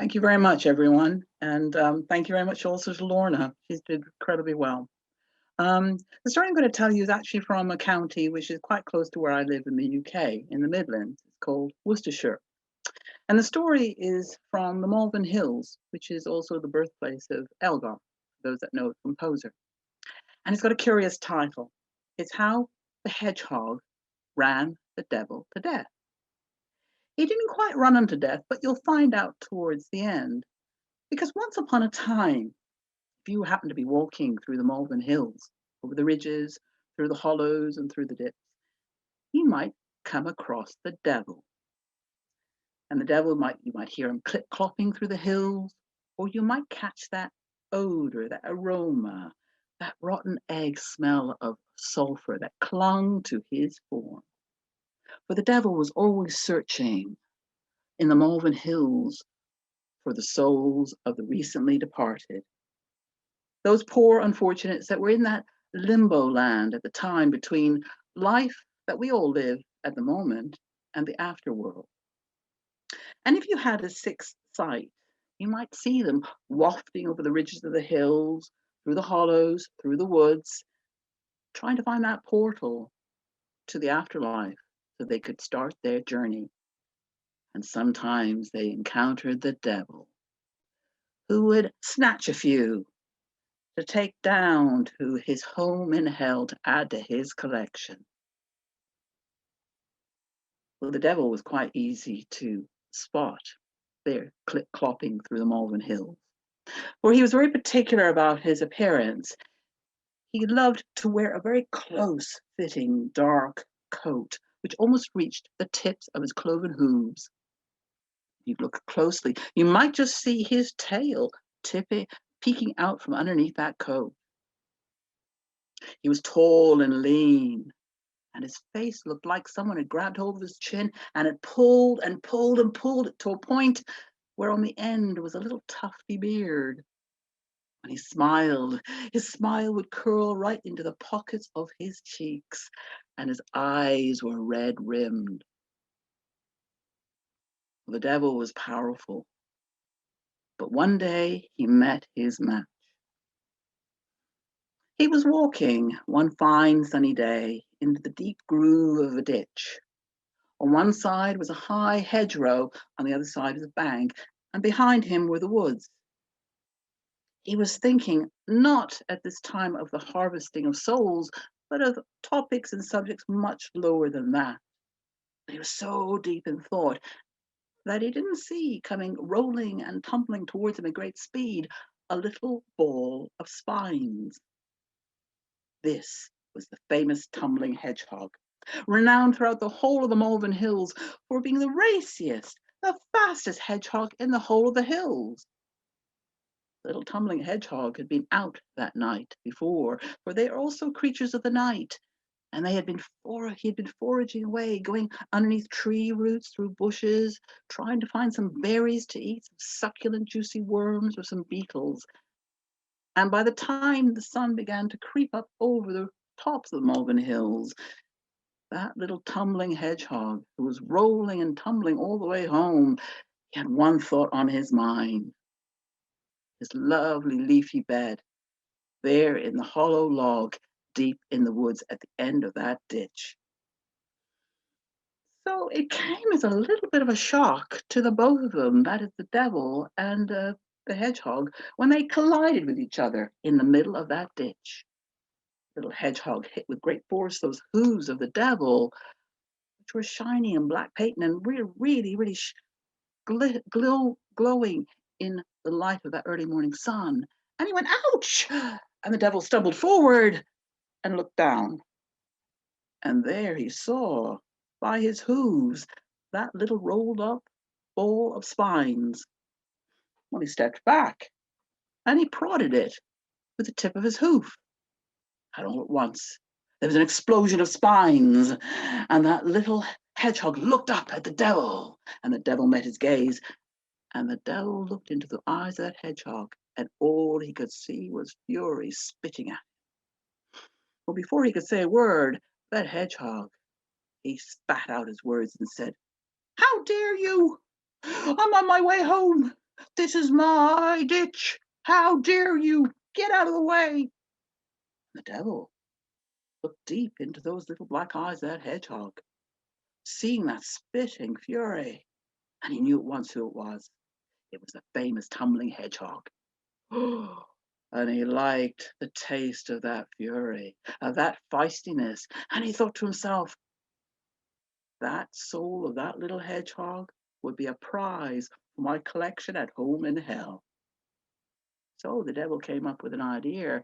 Thank you very much, everyone. And thank you very much also to Lorna. She did incredibly well. The story I'm going to tell you is actually from a county which is quite close to where I live in the UK, in the Midlands. It's called Worcestershire. And the story is from the Malvern Hills, which is also the birthplace of Elgar, for those that know the composer. And it's got a curious title. It's How the Hedgehog Ran the Devil to Death. He didn't quite run him to death, but you'll find out towards the end. Because once upon a time, if you happen to be walking through the Malvern Hills, over the ridges, through the hollows and through the dips, you might come across the devil. And the devil you might hear him clip-clopping through the hills, or you might catch that odor, that aroma, that rotten egg smell of sulfur that clung to his form. For the devil was always searching in the Malvern Hills for the souls of the recently departed. Those poor unfortunates that were in that limbo land at the time between life that we all live at the moment and the afterworld. And if you had a sixth sight, you might see them wafting over the ridges of the hills, through the hollows, through the woods, trying to find that portal to the afterlife so they could start their journey. And sometimes they encountered the devil, who would snatch a few to take down to his home in hell to add to his collection. Well, the devil was quite easy to spot there, clip-clopping through the Malvern Hills, for he was very particular about his appearance. He loved to wear a very close-fitting dark coat, which almost reached the tips of his cloven hooves. If you look closely, you might just see his tail peeking out from underneath that coat. He was tall and lean, and his face looked like someone had grabbed hold of his chin and had pulled and pulled and pulled it to a point where on the end was a little tufty beard. When he smiled, his smile would curl right into the pockets of his cheeks, and his eyes were red-rimmed. The devil was powerful, but one day he met his match. He was walking one fine sunny day into the deep groove of a ditch. On one side was a high hedgerow, on the other side was a bank, and behind him were the woods. He was thinking not at this time of the harvesting of souls, but of topics and subjects much lower than that. He was so deep in thought that he didn't see coming rolling and tumbling towards him at great speed a little ball of spines. This was the famous tumbling hedgehog, renowned throughout the whole of the Malvern Hills for being the raciest, the fastest hedgehog in the whole of the hills. Little tumbling hedgehog had been out that night before, for they are also creatures of the night, and he had been foraging away, going underneath tree roots, through bushes, trying to find some berries to eat, some succulent juicy worms or some beetles. And by the time the sun began to creep up over the tops of the Malvern Hills, that little tumbling hedgehog, who was rolling and tumbling all the way home, he had one thought on his mind: his lovely leafy bed, there in the hollow log, deep in the woods at the end of that ditch. So it came as a little bit of a shock to the both of them, that is the devil and the hedgehog, when they collided with each other in the middle of that ditch. Little hedgehog hit with great force those hooves of the devil, which were shiny and black patent and really glowing in the light of that early morning sun. And he went, ouch! And the devil stumbled forward and looked down. And there he saw, by his hooves, that little rolled up ball of spines. Well, he stepped back and he prodded it with the tip of his hoof. And all at once, there was an explosion of spines, and that little hedgehog looked up at the devil, and the devil met his gaze, and the devil looked into the eyes of that hedgehog, and all he could see was fury spitting at him. Well, before he could say a word, that hedgehog, he spat out his words and said, "How dare you? I'm on my way home. "This is my ditch. How dare you? Get out of the way!" The devil looked deep into those little black eyes of that hedgehog, seeing that spitting fury, and he knew at once who it was. It was the famous tumbling hedgehog. And he liked the taste of that fury, of that feistiness, and he thought to himself, that soul of that little hedgehog would be a prize for my collection at home in hell. So the devil came up with an idea,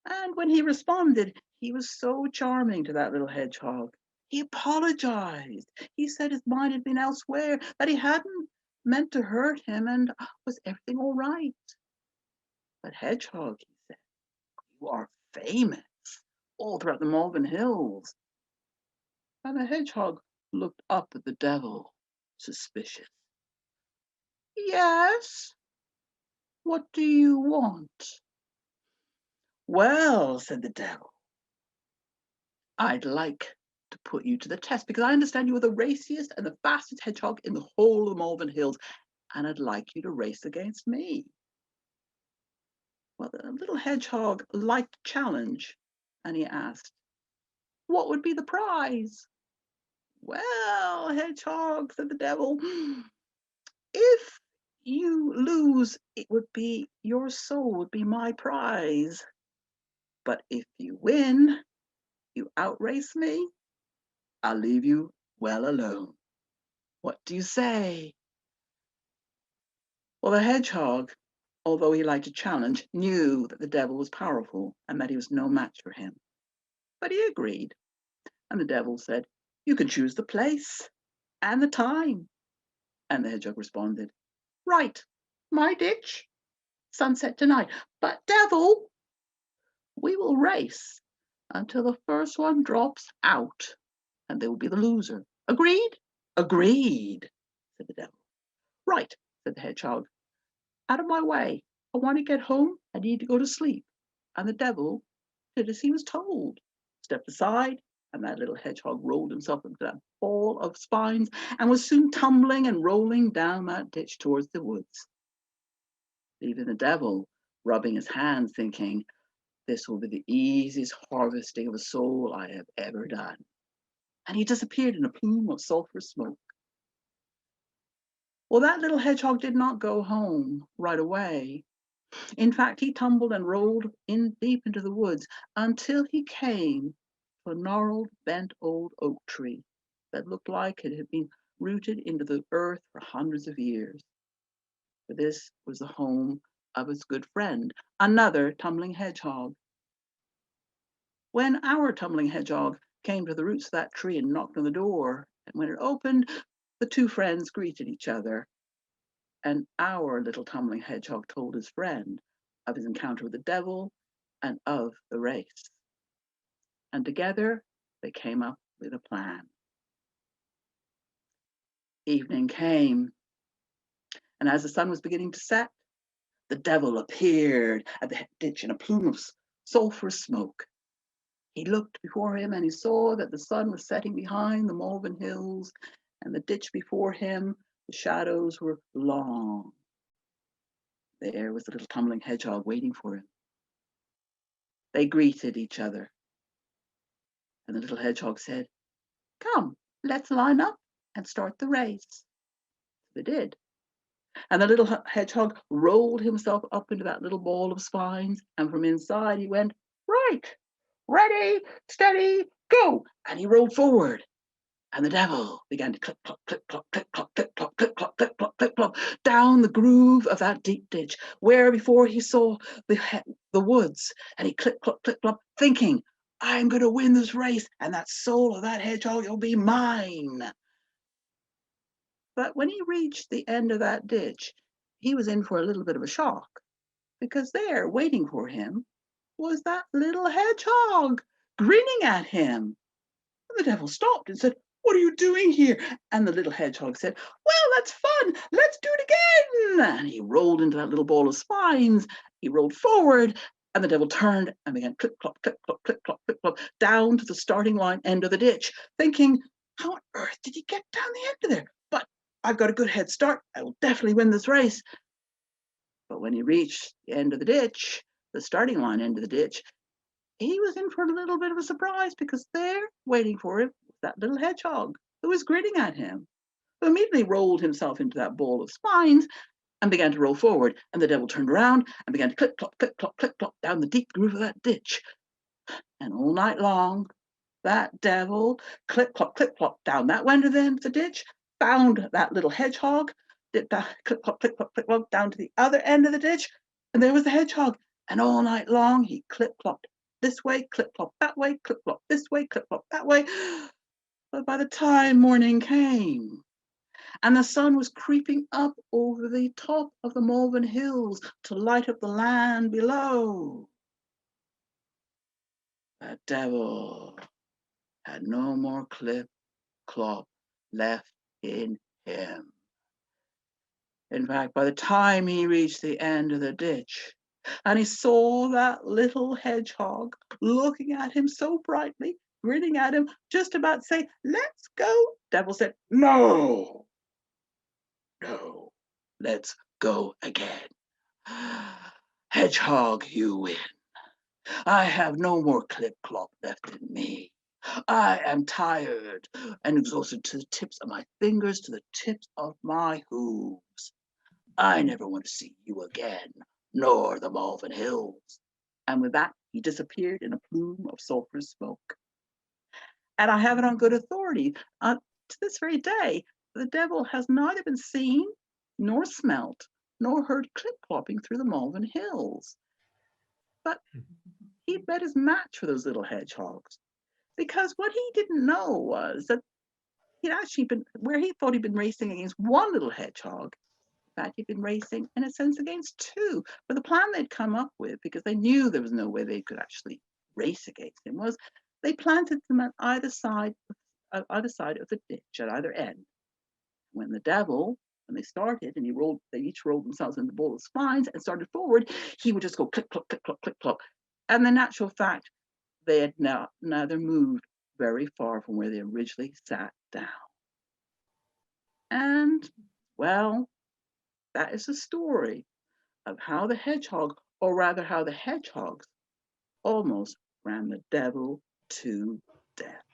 and when he responded, he was so charming to that little hedgehog. He apologized. He said his mind had been elsewhere, that he hadn't meant to hurt him, and was everything all right? But Hedgehog, he said, you are famous all throughout the Malvern Hills. And the hedgehog looked up at the devil, suspicious. Yes, what do you want? Well, said the devil, I'd like to put you to the test because I understand you are the raciest and the fastest hedgehog in the whole of the Malvern Hills, and I'd like you to race against me. Well, the little hedgehog liked a challenge, and he asked, what would be the prize? Well, hedgehog, said the devil, if you lose, it would be your soul would be my prize. But if you win, you outrace me, I'll leave you well alone. What do you say? Well, the hedgehog, although he liked a challenge, knew that the devil was powerful and that he was no match for him. But he agreed, and the devil said, you can choose the place and the time. And the hedgehog responded, right, my ditch, sunset tonight. But devil, we will race until the first one drops out, and they will be the loser. Agreed? Agreed, said the devil. Right, said the hedgehog. Out of my way. I want to get home. I need to go to sleep. And the devil did as he was told, stepped aside, and that little hedgehog rolled himself into that ball of spines and was soon tumbling and rolling down that ditch towards the woods, leaving the devil rubbing his hands, thinking, this will be the easiest harvesting of a soul I have ever done. And he disappeared in a plume of sulphurous smoke. Well, that little hedgehog did not go home right away. In fact, he tumbled and rolled in deep into the woods until he came to a gnarled, bent old oak tree that looked like it had been rooted into the earth for hundreds of years. For this was the home of his good friend, another tumbling hedgehog. When our tumbling hedgehog came to the roots of that tree and knocked on the door, and when it opened, the two friends greeted each other. And our little tumbling hedgehog told his friend of his encounter with the devil and of the race. And together they came up with a plan. Evening came, and as the sun was beginning to set, the devil appeared at the ditch in a plume of sulphurous smoke. He looked before him and he saw that the sun was setting behind the Malvern Hills, and the ditch before him, the shadows were long. There was the little tumbling hedgehog waiting for him. They greeted each other, and the little hedgehog said, come, let's line up and start the race. They did. And the little hedgehog rolled himself up into that little ball of spines, and from inside he went, right, ready, steady, go. And he rolled forward. And the devil began to click, clop, click, clop, click, clop, click, clop, click, clop, click, clop, click, clop, down the groove of that deep ditch, where before he saw the woods. And he click, clop, click, clop, thinking, I'm going to win this race, and that soul of that hedgehog will be mine. But when he reached the end of that ditch, he was in for a little bit of a shock, because there, waiting for him, was that little hedgehog, grinning at him. And the devil stopped and said, what are you doing here? And the little hedgehog said, well, that's fun. Let's do it again. And he rolled into that little ball of spines. He rolled forward, and the devil turned and began click, clop, click, clop, click, clop, click, clop, down to the starting line end of the ditch, thinking, how on earth did he get down the end of there? But I've got a good head start. I will definitely win this race. But when he reached the end of the ditch, the starting line end of the ditch, he was in for a little bit of a surprise, because there, waiting for him, was that little hedgehog who was grinning at him, who immediately rolled himself into that ball of spines and began to roll forward. And the devil turned around and began to click, clop, click, clop, click, clop down the deep groove of that ditch. And all night long, that devil click, clop down that end of the ditch, found that little hedgehog, did that click, clop down to the other end of the ditch, and there was the hedgehog. And all night long, he clip clopped this way, clip clop that way, clip clop this way, clip clop that way. But by the time morning came, and the sun was creeping up over the top of the Malvern Hills to light up the land below, the devil had no more clip clop left in him. In fact, by the time he reached the end of the ditch, and he saw that little hedgehog looking at him so brightly, grinning at him, just about to say, "Let's go," devil said, "No, no, let's go again. Hedgehog, you win. I have no more clip clop left in me. I am tired and exhausted to the tips of my fingers, to the tips of my hooves. I never want to see you again, nor the Malvern Hills." And with that, he disappeared in a plume of sulphurous smoke. And I have it on good authority, to this very day, the devil has neither been seen, nor smelt, nor heard clip-clopping through the Malvern Hills. But he'd bet his match for those little hedgehogs, because what he didn't know was that he'd actually been, where he thought he'd been racing against one little hedgehog, in fact, he'd been racing, in a sense, against two. But the plan they'd come up with, because they knew there was no way they could actually race against him, was they planted them at either side of the ditch, at either end. When the devil, when they started, and they each rolled themselves in the bowl of spines and started forward, he would just go click, clop, click, clop, click, clop. And the natural fact, they had neither moved very far from where they originally sat down. And, well, that is the story of how the hedgehog, or rather how the hedgehogs, almost ran the devil to death.